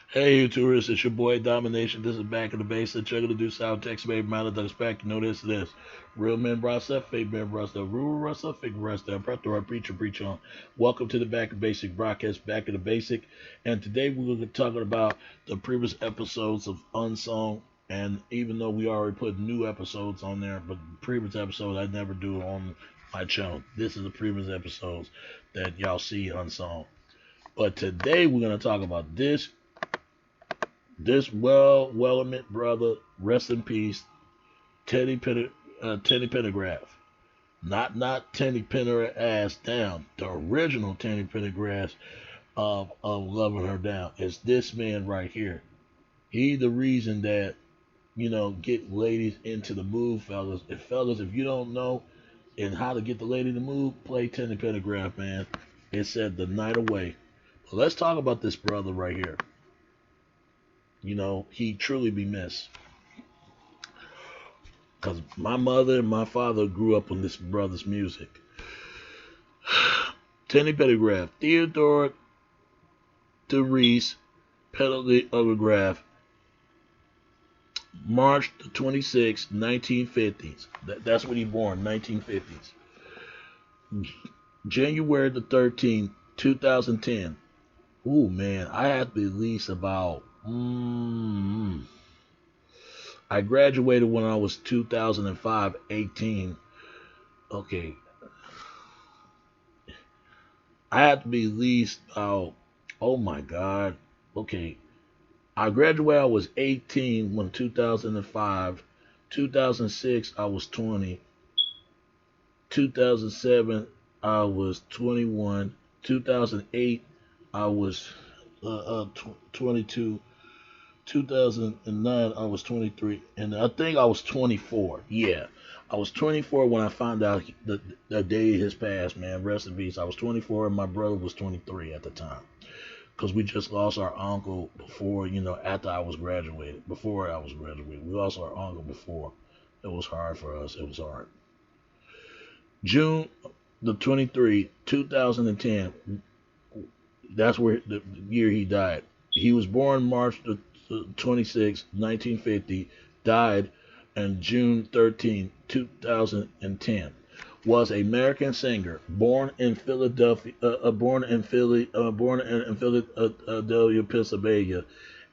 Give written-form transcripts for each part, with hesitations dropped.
Hey, tourists, it's your boy Domination. This is Back in the Basic. Checking to do sound text made matter that expect. You know this. Real men brought stuff, fake men brought stuff, rule rust stuff, fake rust stuff. Pretor, preach on. Welcome to the Back in Basic broadcast, Back in the Basic. And today we're going to be talking about the previous episodes of Unsung. And even though we already put new episodes on there, but previous episodes I never do on my channel. This is the previous episodes that y'all see Unsung. But today we're going to talk about this well-meant brother, rest in peace, Teddy Pendergrass. Not Teddy Pendergrass down. The original Teddy Pendergrass of loving her down. It's this man right here. He the reason that get ladies into the mood, fellas. If you don't know and how to get the lady to move, play Teddy Pendergrass, man. It said the night away. But let's talk about this brother right here. He truly be missed. Because my mother and my father grew up on this brother's music. Teddy Pendergrass, Theodore Therese Pendergrass, March the 26th, 1950s. That's when he born, 1950s. January the 13th, 2010. Ooh, man, I had to be at least about I graduated when I was 2005, 18. Okay. I had to be at least oh my God. Okay. I graduated I was 18 when 2005. 2006 I was 20. 2007 I was 21. 2008 I was 22. 2009, I was 23, and I think I was 24. Yeah, I was 24 when I found out the day has passed, man. Rest in peace. I was 24, and my brother was 23 at the time, because we just lost our uncle before, after I was graduated. Before I was graduated, we lost our uncle before. It was hard for us. It was hard. June the 23, 2010. That's where the year he died. He was born March the 26, 1950, died on June 13, 2010. Was an American singer, born in Philadelphia, Philadelphia, Pennsylvania,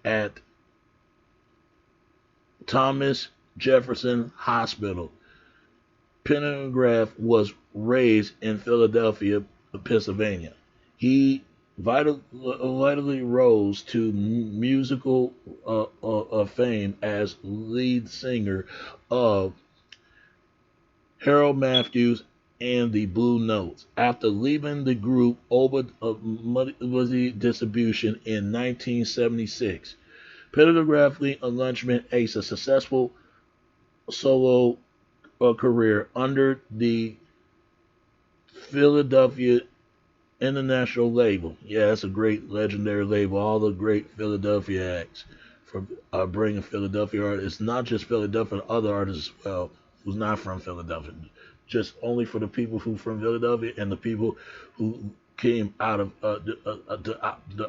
at Thomas Jefferson Hospital. Pendergrass was raised in Philadelphia, Pennsylvania. He vitally rose to musical fame as lead singer of Harold Matthews and the Blue Notes. After leaving the group over Muddy distribution in 1976, Pendergrass launched a successful solo career under the Philadelphia International label. Yeah, that's a great legendary label. All the great Philadelphia acts from bringing Philadelphia artists. It's not just Philadelphia, other artists as well who's not from Philadelphia. Just only for the people who from Philadelphia and the people who came out of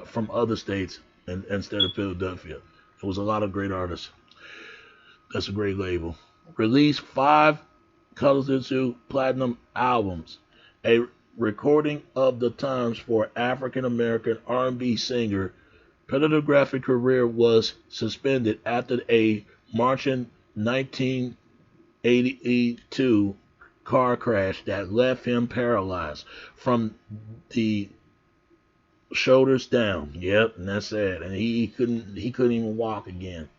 from other states and instead of Philadelphia. There was a lot of great artists. That's a great label. Released 5 colors into platinum albums. A recording of the times for African American R&B singer. Pendergrass' career was suspended after a March 1982 car crash that left him paralyzed from the shoulders down. Yep, and that's sad. And he couldn't even walk again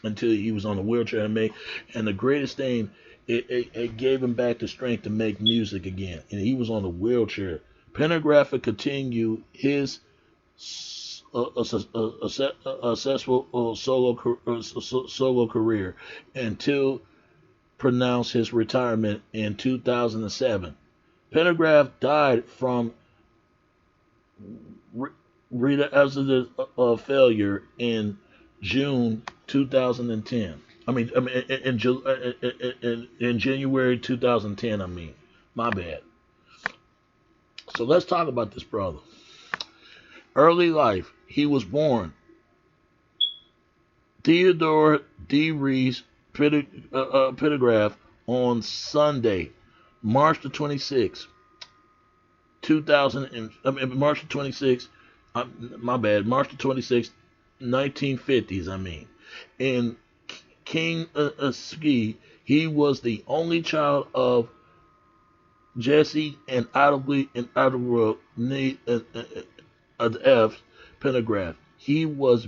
until he was on a wheelchair and the greatest thing, it gave him back the strength to make music again. And he was on a wheelchair. Pendergrass continued his successful solo career until pronounced his retirement in 2007. Pendergrass died from reasonable failure in June 2010. In January 2010. My bad. So let's talk about this brother. Early life. He was born Theodore D. Reese Pendergrass on Sunday, March the 26th, 2000. March the 26th. My bad. March the 26th, 1950s. In King Ski, he was the only child of Jesse and Idlewood F. Pendergrass. He was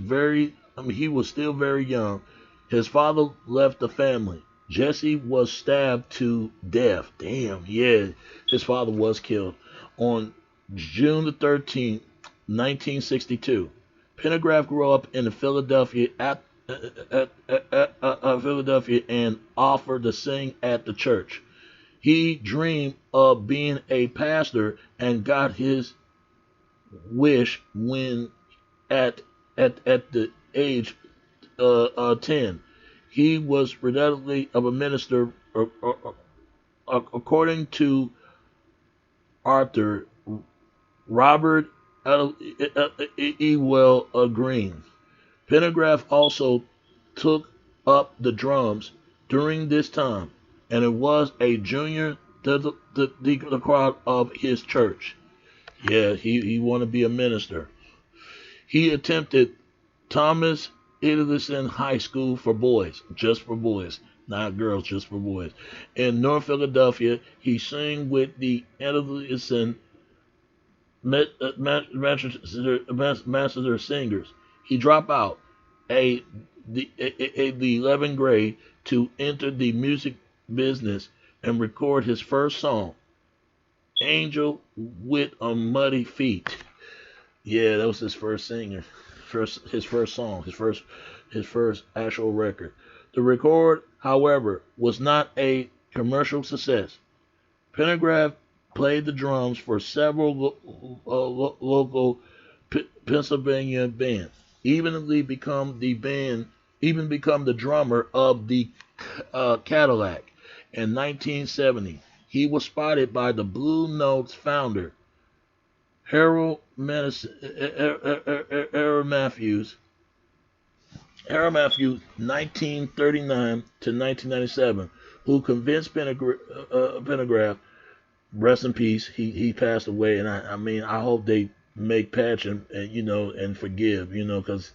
still very young. His father left the family. Jesse was stabbed to death. Damn, yeah, his father was killed on June the 13th, 1962. Pendergrass grew up in Philadelphia Philadelphia and offered to sing at the church. He dreamed of being a pastor and got his wish when at the age 10. He was redundantly of a minister, according to Arthur Robert Ewell Green. Pendergrass also took up the drums during this time, and it was a junior the crowd of his church. Yeah, he wanted to be a minister. He attempted Thomas Edison High School for boys, just for boys, not girls, just for boys. In North Philadelphia, he sang with the Edison Master Singers. He dropped out the 11th grade to enter the music business and record his first song, Angel with a Muddy Feet. Yeah, that was his first singer, his first song, his first actual record. The record, however, was not a commercial success. Pendergrass played the drums for several local Pennsylvania bands. Even become the drummer of the Cadillac. In 1970, he was spotted by the Blue Notes founder Harold Matthews, 1939 to 1997, who convinced Pendergrass, rest in peace, he passed away, and I hope they make patch and forgive, because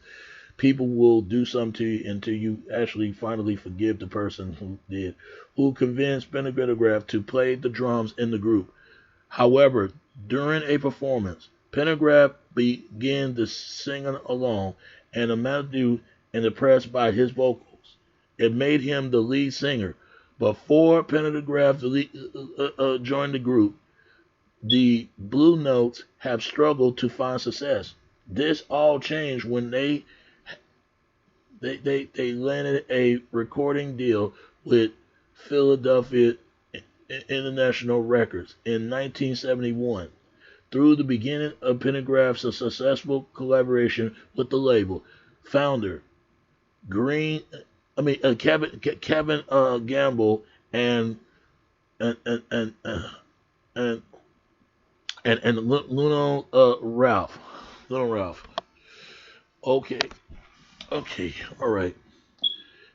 people will do something to you until you actually finally forgive the person who convinced Pendergrass to play the drums in the group. However, during a performance, Pendergrass began to sing along, and Amadou and impressed by his vocals. It made him the lead singer. Before Pendergrass joined the group, the Blue Notes have struggled to find success. This all changed when they landed a recording deal with Philadelphia International Records in 1971. Through the beginning of Pendergrass' successful collaboration with the label, founder Kevin Gamble and Luno Ralph. Okay, all right.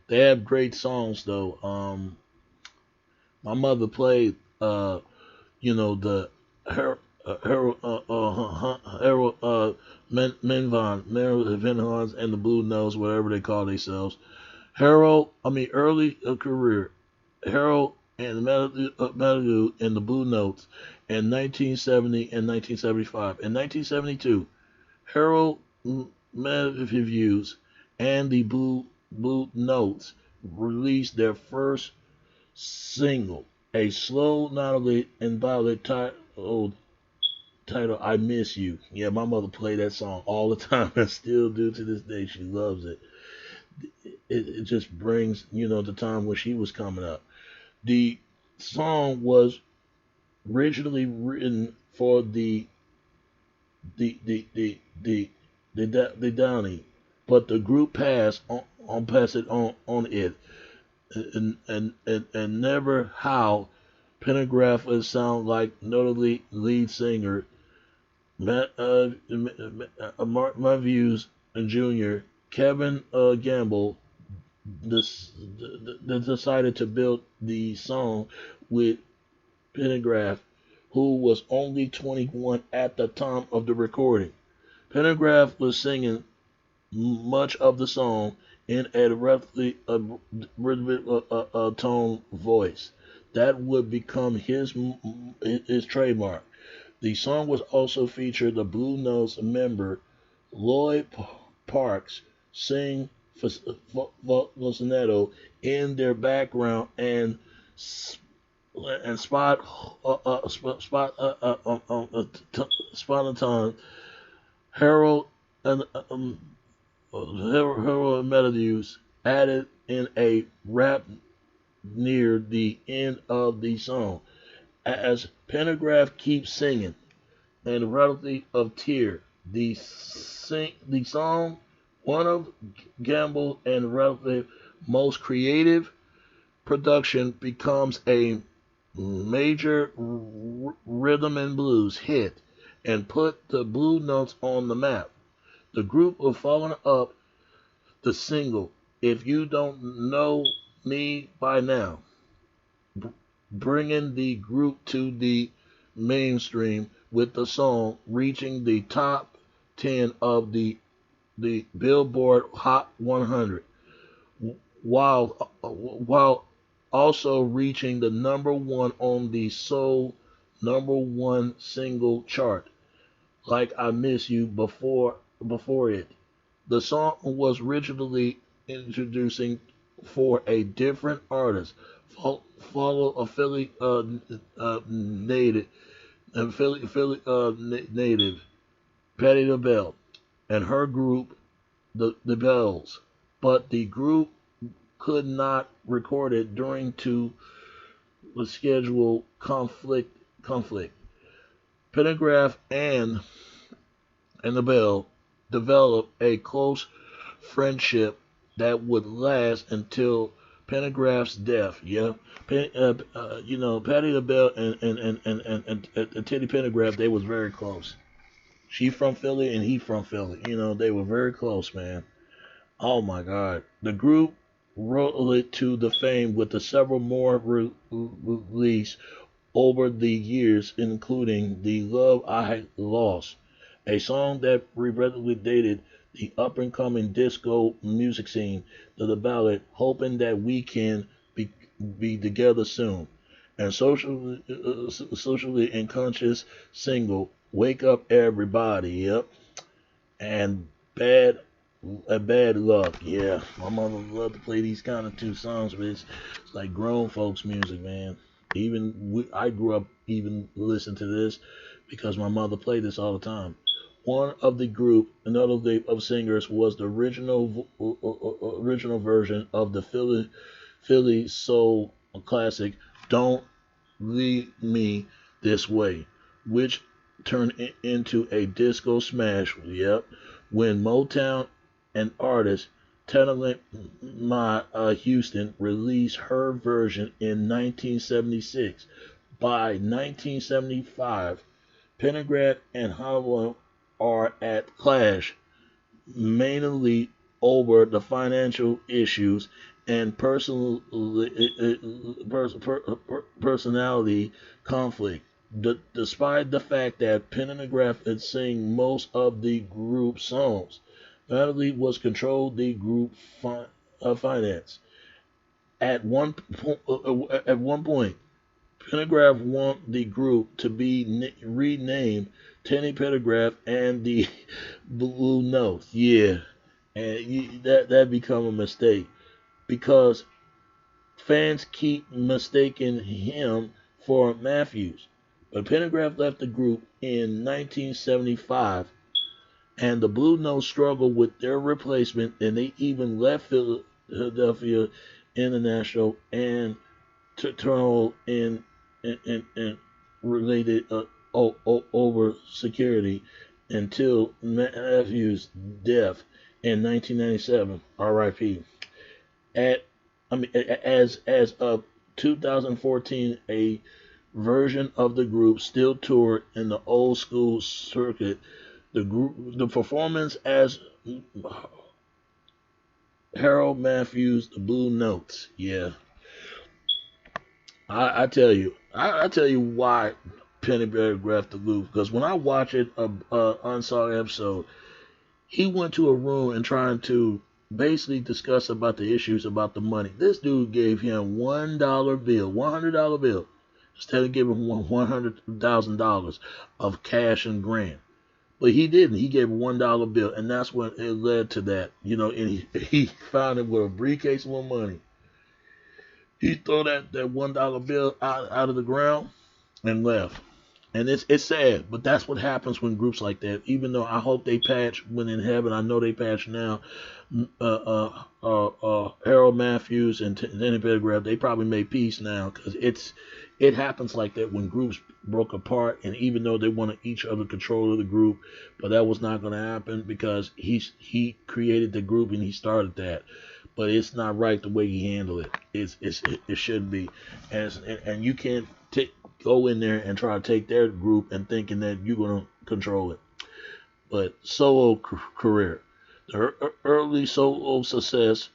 They have great songs though. My mother played, the Harold Menvons and the Blue Nose, whatever they call themselves. Early career. Harold and Melody in the Blue Notes in 1970 and 1975. In 1972, Harold Matthews and the Blue Notes released their first single, a slow naughty and ballad title I Miss You. Yeah, my mother played that song all the time. I still do to this day. She loves it. It just brings, the time when she was coming up. The song was originally written for the Downey, but the group passed it on it, and never how Pendergrass would sound like notably lead singer Matthews Jr., Kevin Gamble, decided to build the song with Pendergrass, who was only 21 at the time of the recording. Pendergrass was singing much of the song in a roughly rhythmic tone voice that would become his trademark. The song was also featured the Blue Notes member Lloyd Parks sing falsetto in their background and Spot Harold and Harold Matthews added in a rap near the end of the song. As Pendergrass keeps singing, and relative of Tear, the song, one of Gamble and relative most creative production, becomes a major rhythm and blues hit and put the Blue Notes on the map. The group of following up the single "If You Don't Know Me by Now," bringing the group to the mainstream with the song reaching the top 10 of the Billboard Hot 100, while also reaching the number one on the Soul number one single chart, like I Miss You before it. The song was originally introducing for a different artist, follow a Philly native, Patti LaBelle, and her group, the Bells, but the group could not record it during to the schedule conflict. Pendergrass and the Bell developed a close friendship that would last until Pendergrass's death. Yeah, Patti LaBelle and Teddy Pendergrass, they was very close. She from Philly and he from Philly. They were very close, man. Oh my God. The group rose to the fame with the several more released over the years, including The Love I Lost, a song that repeatedly dated the up and coming disco music scene, to the ballad "Hoping That We Can Be Together Soon," and socially unconscious single "Wake Up Everybody." Yep, and bad luck. Yeah, my mother loved to play these kind of two songs, but it's like grown folks music, man. I grew up even listening to this because my mother played this all the time. One of the group, another of singers, was the original version of the Philly soul classic "Don't Leave Me This Way," which turned into a disco smash. Yep, when Motown and artist Talent My Houston released her version in 1976. By 1975, Pendergrass and Howell are at clash, mainly over the financial issues and personality conflict. Despite the fact that Pendergrass had sing most of the group's songs, Natalie was controlled the group finance. At one point, Pendergrass wanted the group to be renamed Teddy Pendergrass and the Blue Notes. Yeah, and that become a mistake because fans keep mistaking him for Matthews. But Pendergrass left the group in 1975, and the Blue Notes struggled with their replacement, and they even left Philadelphia International and Toronto in related over security until Matthews' death in 1997. R.I.P. At as of 2014, a version of the group still toured in the old school circuit. The performance as Harold Matthews, the Blue Notes. Yeah, I tell you, I tell you why Penny Paragraph the Loop. Because when I watch it, a unsung episode, he went to a room and trying to basically discuss about the issues about the money. This dude gave him $1 bill, $100 bill, instead of giving him $100,000 of cash and grant. But he didn't. He gave a $1 bill, and that's when it led to that. You know, and he found it with a briefcase full of money. He threw that $1 bill out of the ground and left. And it's sad, but that's what happens when groups like that. Even though I hope they patch when in heaven, I know they patch now. Harold Matthews and Teddy Pendergrass, they probably made peace now because it happens like that when groups broke apart, and even though they wanted each other control of the group, but that was not going to happen because he created the group and he started that. But it's not right the way he handled it. It shouldn't be, and you can't go in there and try to take their group and thinking that you're going to control it. But solo career, the early solo success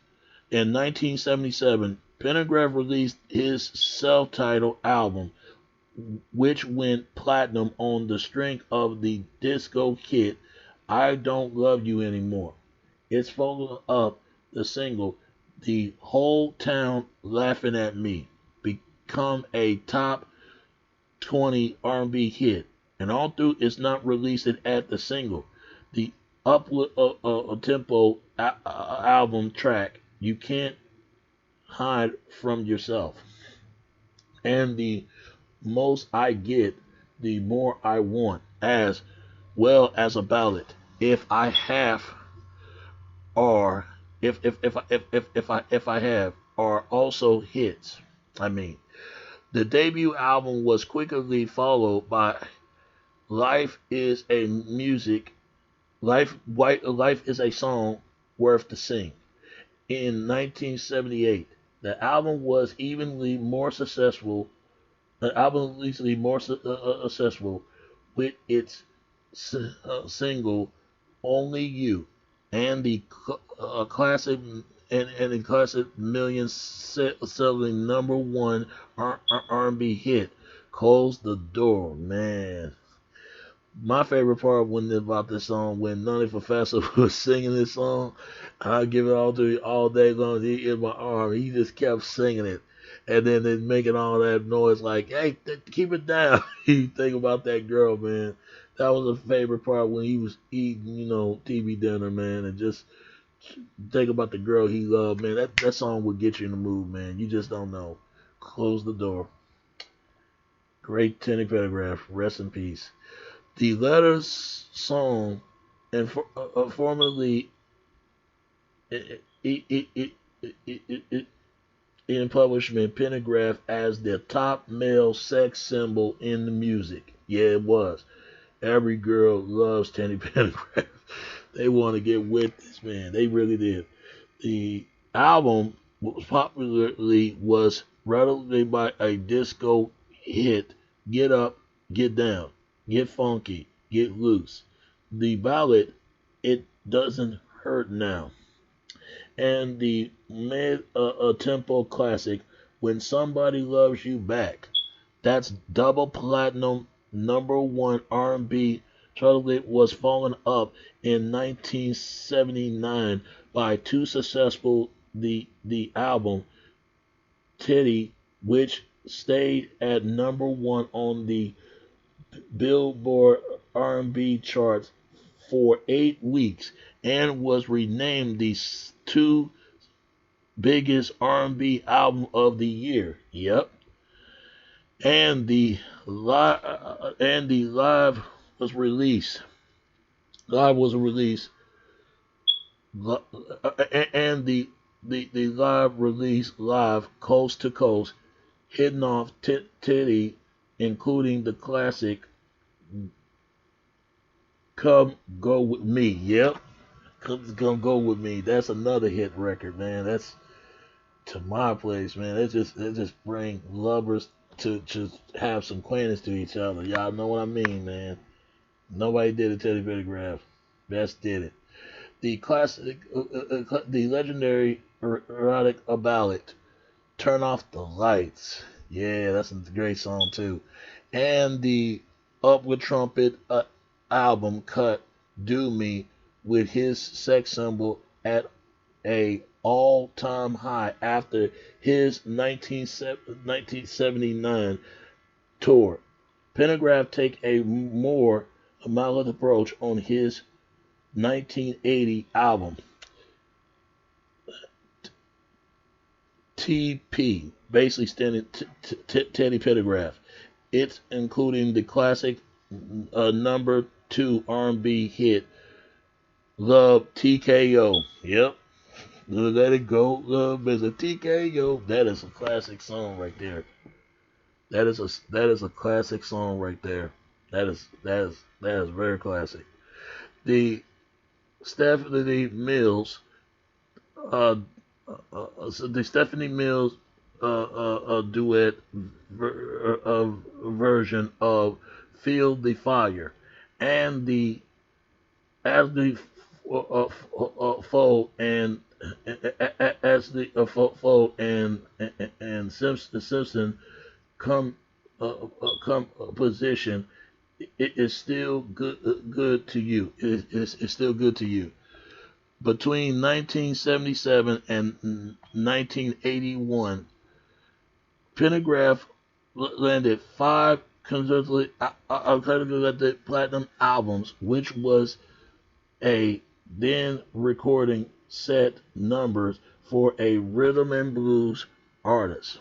in 1977, Pendergrass released his self-titled album, which went platinum on the strength of the disco hit "I Don't Love You Anymore." It's followed up the single "The Whole Town Laughing at Me," become a top 20 R&B hit, and although it's not released at the single, the up tempo album track "You Can't Hide from Yourself" and the most I get, the more I want, as well as a ballad. If I have, or if I have, are also hits. I mean, the debut album was quickly followed by "Life Is a Music." Life is a song worth to sing. In 1978, the album was evenly more successful successful with its single "Only You" and the classic and the classic million selling number one R&B hit "Close the Door." Man, my favorite part when about this song when Nutty Professor was singing this song, I give it all to you all day long. He in my arm, he just kept singing it, and then they making all that noise like, "Hey, keep it down." You think about that girl, man. That was a favorite part when he was eating, TV dinner, man, and just think about the girl he loved, man. That song would get you in the mood, man. You just don't know. Close the door. Great Teddy Pendergrass, rest in peace. The letters song and formerly it, it, it, it, in publishment Pendergrass as the top male sex symbol in the music. Yeah, it was. Every girl loves Teddy Pendergrass. They want to get with this man. They really did. The album was relatively by a disco hit. Get up, get down, get funky, get loose. The ballad, "It Doesn't Hurt Now," and the mid tempo classic "When Somebody Loves You Back." That's double platinum number one R&B chart. Was followed up in 1979 by two successful the album "Teddy," which stayed at number one on the Billboard R&B charts for 8 weeks and was renamed the two biggest R&B album of the year. Yep. And the live was released. Live was released. And the live release live coast to coast, hitting off Teddy, including the classic "Come Go With Me." Yep, come go with me. That's another hit record, man. That's to my place, man. It just bring lovers to have some acquaintance to each other. Y'all know what I mean, man. Nobody did it, Teddy Pendergrass. Best did it. the classic, the legendary erotic ballad, "Turn Off the Lights." Yeah, that's a great song too. And the Upward Trumpet album cut "Do Me" with his sex symbol at a all-time high after his 1979 tour. Pendergrass take a more mild approach on his 1980 album TP, basically standing Teddy Pendergrass. It's including the classic number two R&B hit "Love TKO." Yep, let it go, love is a TKO. That is a classic song right there. That is a classic song right there. That is very classic. The Stephanie Mills, uh, so the Stephanie Mills duet version of "Feel the Fire," and the as the fold and as the fold and Simpson come come position, it is still good to you. It's still good to you. Between 1977 and 1981, Pendergrass landed five consecutive platinum albums, which was a then recording set numbers for a rhythm and blues artist.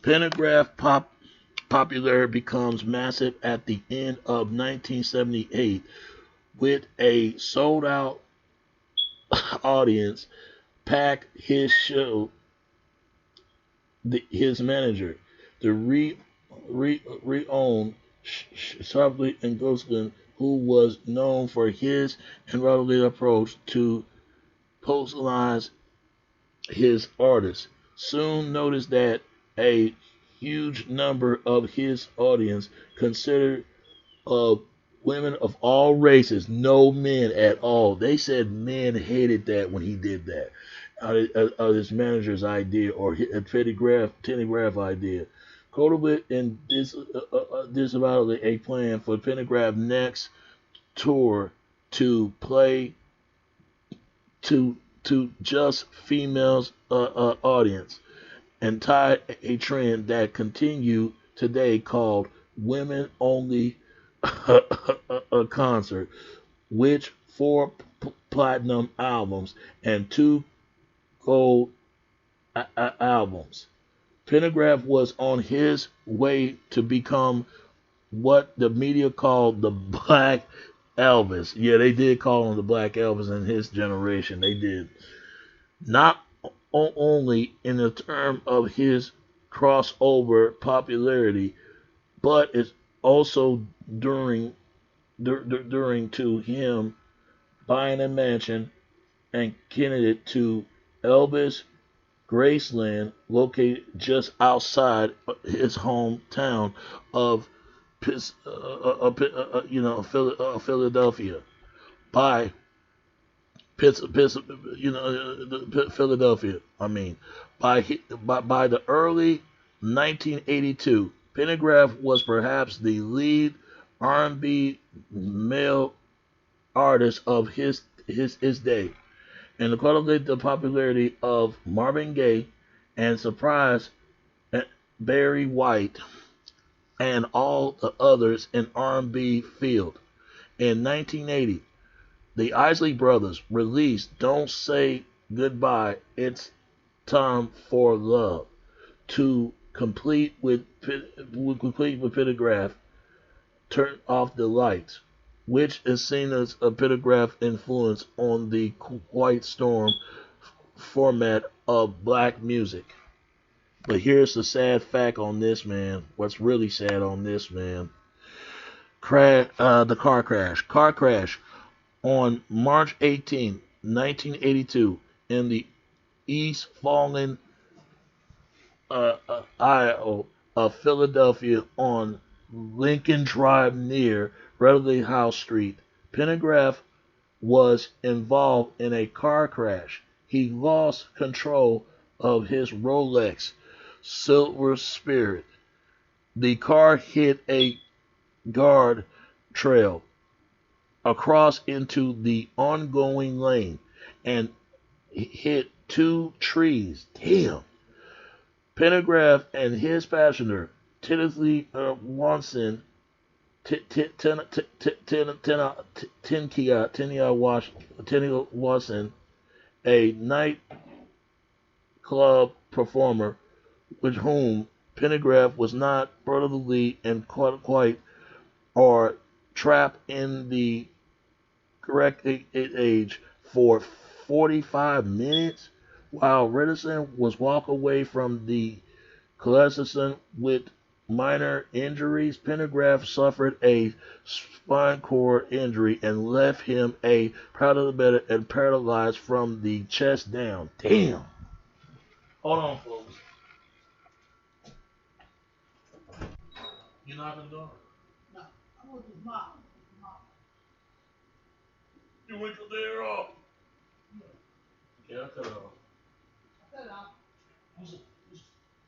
Pendergrass popularity becomes massive at the end of 1978 with a sold out audience pack his show. His manager, the re-owned Sharpley and Gosling, who was known for his innovative approach to personalize his artists, soon noticed that a huge number of his audience considered women of all races, no men at all. They said men hated that when he did that. His manager's idea or Teddy Pendergrass idea. Cultivate and disavowed a plan for Pendergrass' next tour to play to just females audience and tie a trend that continue today called women only a concert, which four platinum albums and two gold albums. Pendergrass was on his way to become what the media called the Black Elvis. Yeah, they did call him the Black Elvis in his generation. They did. Not only in the term of his crossover popularity, but it's also during to him buying a mansion and kenning it to Elvis Graceland, located just outside his hometown of Philadelphia. By Philadelphia. I mean, by the early 1982, Pendergrass was perhaps the lead R&B male artist of his day, and cultivated the popularity of Marvin Gaye and surprised Barry White and all the others in R&B field. In 1980, the Isley Brothers released "Don't Say Goodbye, It's Time for Love" to complete with Pendergrass' "Turn Off the Lights," which is seen as a Pendergrass influence on the Quiet Storm format of black music. But here's the sad fact on this, man. What's really sad on this, man? The car crash. Car crash on March 18, 1982, in the East Fallen aisle of Philadelphia on Lincoln Drive near Redley House Street. Pendergrass was involved in a car crash. He lost control of his Rolex Silver Spirit. The car hit a guard trail across into the ongoing lane and hit two trees. Damn. Pendergrass and his passenger, Tennessee Watson, Tennessee Watson, a nightclub performer with whom Pendergrass was not brotherly and quite or trapped in the correct age for 45 minutes while Redison was walk away from the collision with minor injuries. Pendergrass suffered a spinal cord injury and left him a paralyzed and paralyzed from the chest down. Damn. Hold on, folks. You knocking the door? No, I want to mop. You wrinkled there off. Yeah, I cut it off. I cut it off.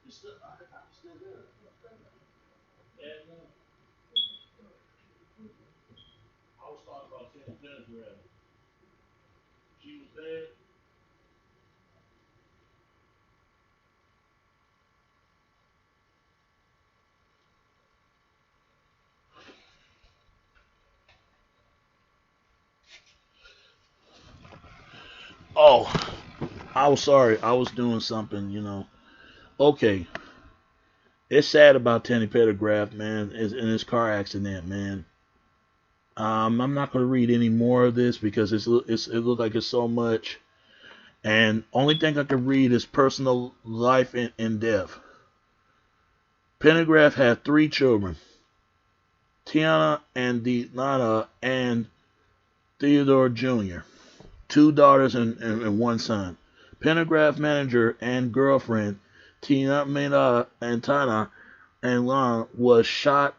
It's still there. And I was talking about Teddy Pendergrass. She was bad. Oh, I was sorry. I was doing something. Okay. It's sad about Teddy Pendergrass, man, in his car accident, man. I'm not going to read any more of this because it looks like it's so much. And only thing I can read is personal life and death. Pendergrass had three children, Tiana and Deanna and Theodore Jr., two daughters and one son. Pendergrass' manager and girlfriend, Tina Mena and Tana and Lana, was shot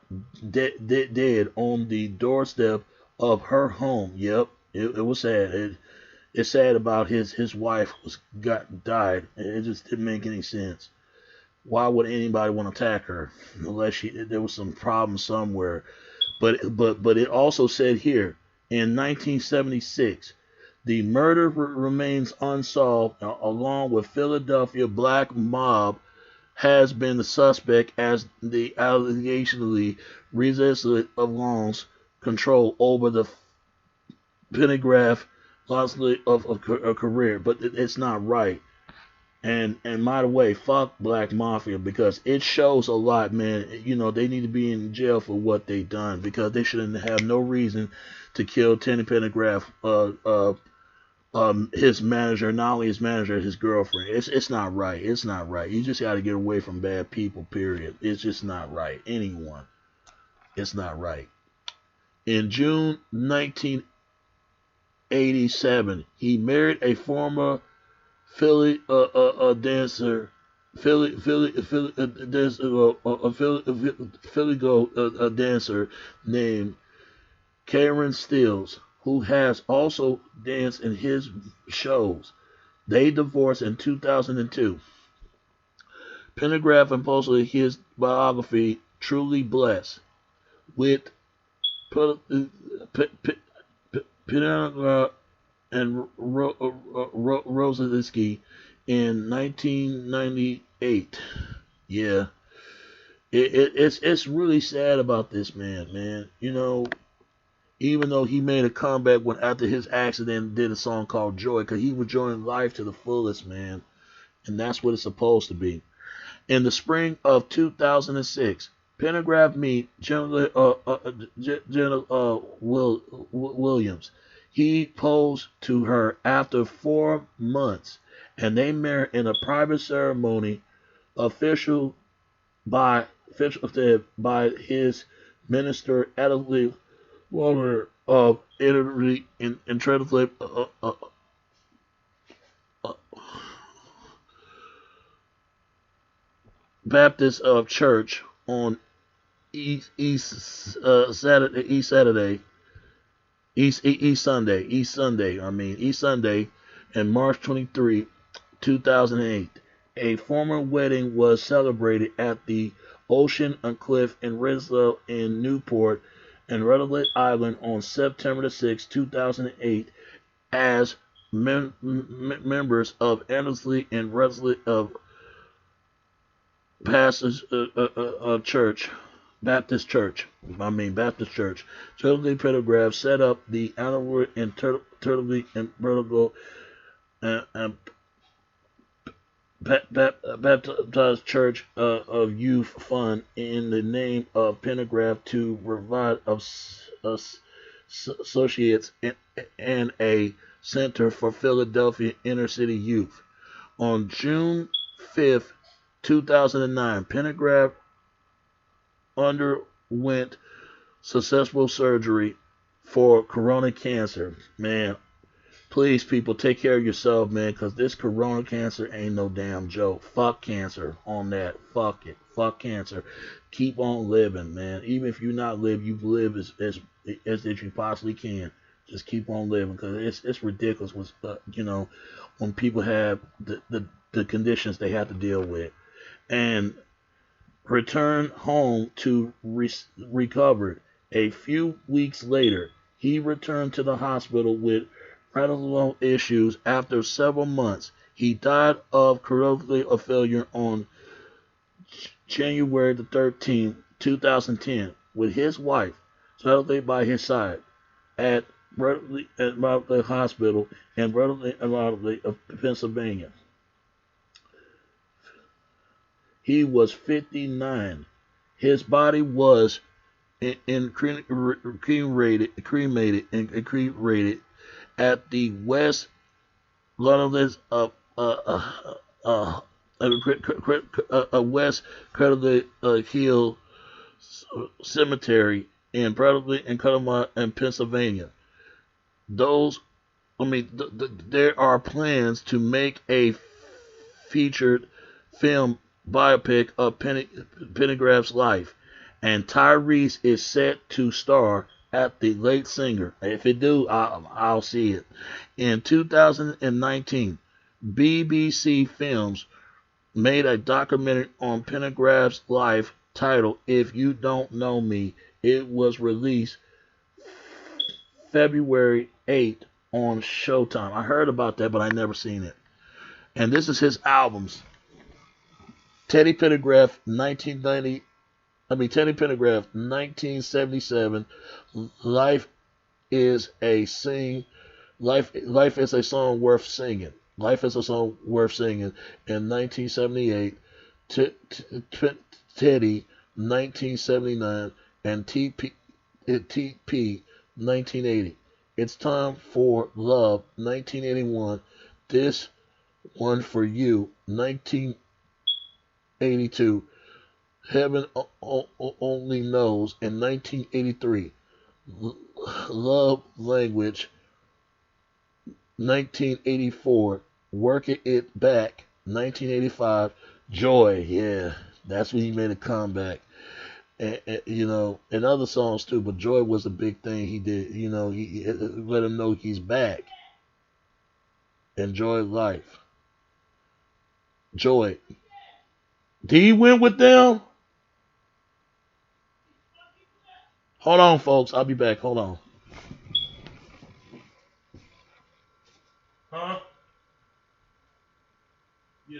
dead on the doorstep of her home. Yep, it was sad. It's sad about his wife died. It just didn't make any sense. Why would anybody want to attack her unless there was some problem somewhere? But it also said here in 1976 the murder remains unsolved, along with Philadelphia black mob has been the suspect as the allegedly resisted of Long's control over the Pendergrass of a career. But it's not right. And by the way, fuck Black Mafia because it shows a lot, man. They need to be in jail for what they done because they shouldn't have no reason to kill Teddy Pendergrass, his manager, not only his manager, his girlfriend. It's not right. It's not right. You just got to get away from bad people. Period. It's just not right. Anyone. It's not right. In June 1987, he married a former Philly dancer, dancer named Karen Stills, who has also danced in his shows. They divorced in 2002. Pendergrass posted his biography, Truly Blessed, with Pendergrass and Rosalinsky in 1998. Yeah, it's really sad about this man. Even though he made a comeback after his accident, did a song called Joy, because he was enjoying life to the fullest, man, and that's what it's supposed to be. In the spring of 2006, Pendergrass meet Jenna Williams. He proposed to her after 4 months, and they married in a private ceremony official by his minister, Adelaide Waller of Italy in Trinidad, Baptist of Church on East Saturday. East Sunday, and March 23, 2008. A formal wedding was celebrated at the Ocean and Cliff in Rensselaer in Newport and Rutherford Island on September the 6th, 2008, as members of Annesley and Rensselaer of Pastors Church, Baptist Church. Baptist Church. Teddy Pendergrass set up the Annesley and Turtley and Vertical and Baptist Church of Youth Fund in the name of Pendergrass to provide associates and a center for Philadelphia inner city youth. On June 5th, 2009, Pendergrass underwent successful surgery for corona cancer. Man, please, people, take care of yourself, man, because this corona cancer ain't no damn joke. Fuck cancer on that. Fuck it. Fuck cancer. Keep on living, man. Even if you not live, you live as you possibly can. Just keep on living, because it's ridiculous when people have the conditions they have to deal with. And returned home to recover. A few weeks later, he returned to the hospital with renal issues. After several months, he died of coronary failure on January the 13th, 2010, with his wife suddenly by his side at Rutherford Hospital in Rutherford of Pennsylvania. He was 59. His body was cremated at the West London West Creditor Hill Cemetery in Bradley and Columbia in Pennsylvania. There are plans to make a featured film biopic of Pendergrass' life, and Tyrese is set to star at the late singer. If it do, I'll see it. In 2019, BBC Films made a documentary on Pendergrass' life titled "If You Don't Know Me." It was released February 8th on Showtime. I heard about that, but I never seen it. And this is his albums. Teddy Pendergrass, 1977. Life is a song worth singing. Life is a song worth singing. In 1978, Teddy, 1979, and TP, 1980. It's Time for Love, 1981. This One for You, 1982. Heaven Only Knows in 1983. Love Language, 1984. Working It Back, 1985. Joy, yeah, that's when he made a comeback. And other songs too, but Joy was a big thing he did. He let him know he's back. Enjoy life. Joy. Did he win with them? Hold on, folks. I'll be back. Hold on. Huh? Yeah.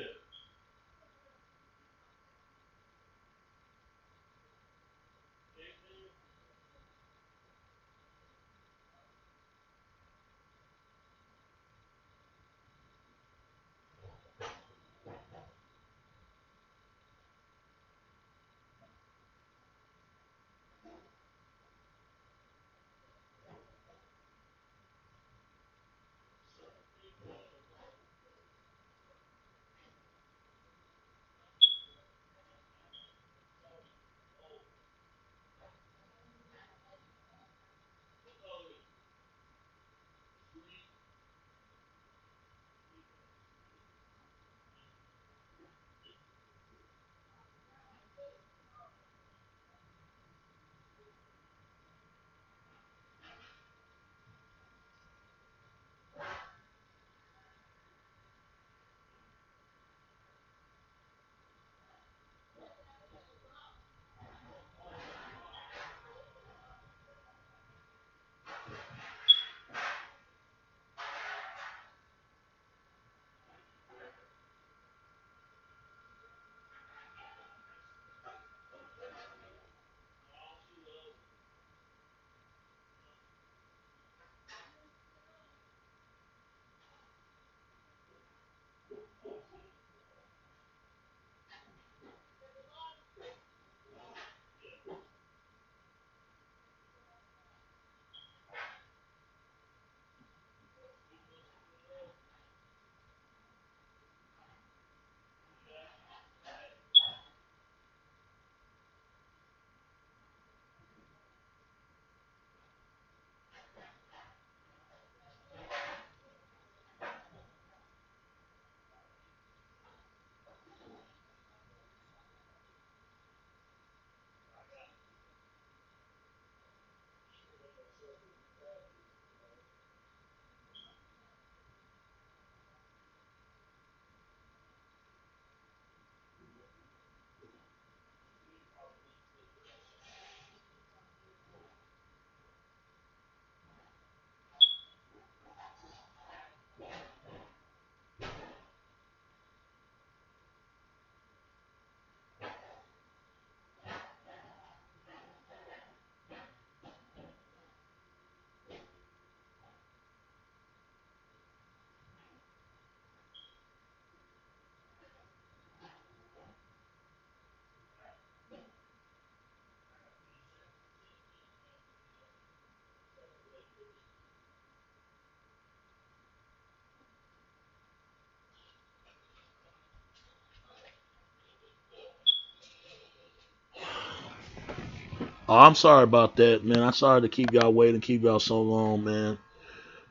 Oh, I'm sorry about that, man. I'm sorry to keep y'all waiting, keep y'all so long, man.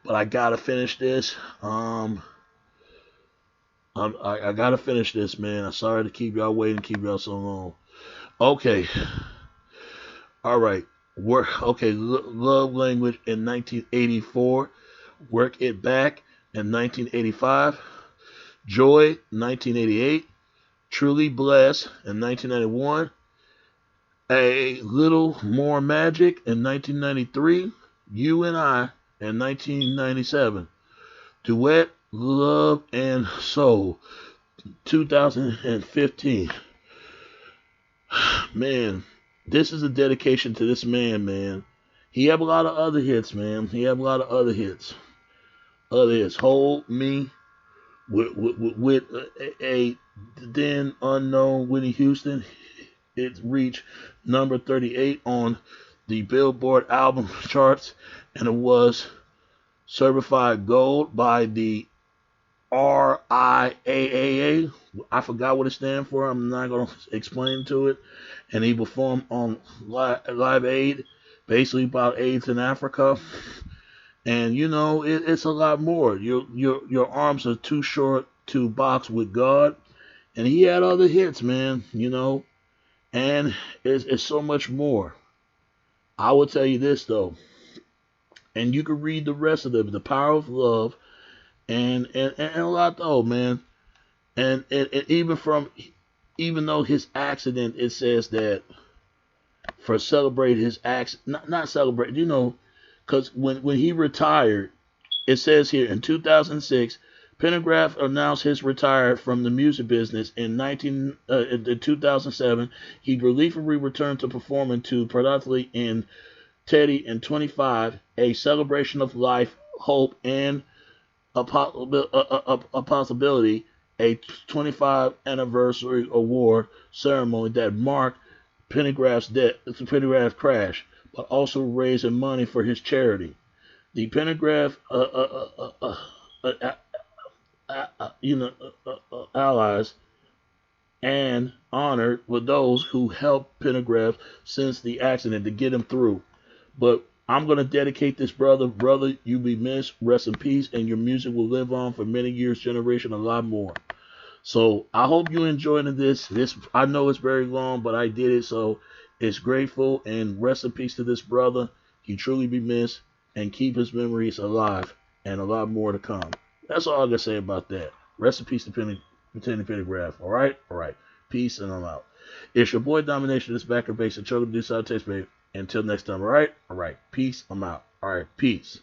But I gotta finish this. I gotta finish this, man. I'm sorry to keep y'all waiting, keep y'all so long. Okay, all right. Work. Okay, love language in 1984. Work it back in 1985. Joy 1988. Truly blessed in 1991. A little more magic in 1993. You and I in 1997. Duet Love and Soul 2015. Man, this is a dedication to this man, man. He have a lot of other hits, man. He have a lot of other hits. Other hits. Hold Me with a then unknown Whitney Houston. It reached number 38 on the Billboard album charts, and it was certified gold by the RIAA. I forgot what it stands for. I'm not going to explain to it. And he performed on Live Aid, basically about AIDS in Africa. And you know, it's a lot more. Your arms are too short to box with God. And he had other hits, man. You know, and it's so much more. I will tell you this though, and you can read the rest of them. The Power of Love, and a lot though, man. And even though his accident, it says that for celebrate his accident, not celebrate, you know, because when he retired, it says here in 2006, Pendergrass announced his retire from the music business in 2007. He briefly returned to performing to predominantly in Teddy and 25, a celebration of life, hope, and a possibility, a 25 anniversary award ceremony that marked Pendergrass' crash, but also raising money for his charity. The Pendergrass allies and honored with those who helped Pendergrass since the accident to get him through. But I'm going to dedicate this brother. Brother, you be missed. Rest in peace. And your music will live on for many years, generation, a lot more. So I hope you enjoyed this. I know it's very long, but I did it. So it's grateful. And rest in peace to this brother. He truly be missed. And keep his memories alive. And a lot more to come. That's all I can say about that. Rest in peace to Teddy Pendergrass. All right? All right. Peace, and I'm out. It's your boy Domination. This backer base and chocolate do side taste, baby. Until next time, all right? All right. Peace. I'm out. All right. Peace.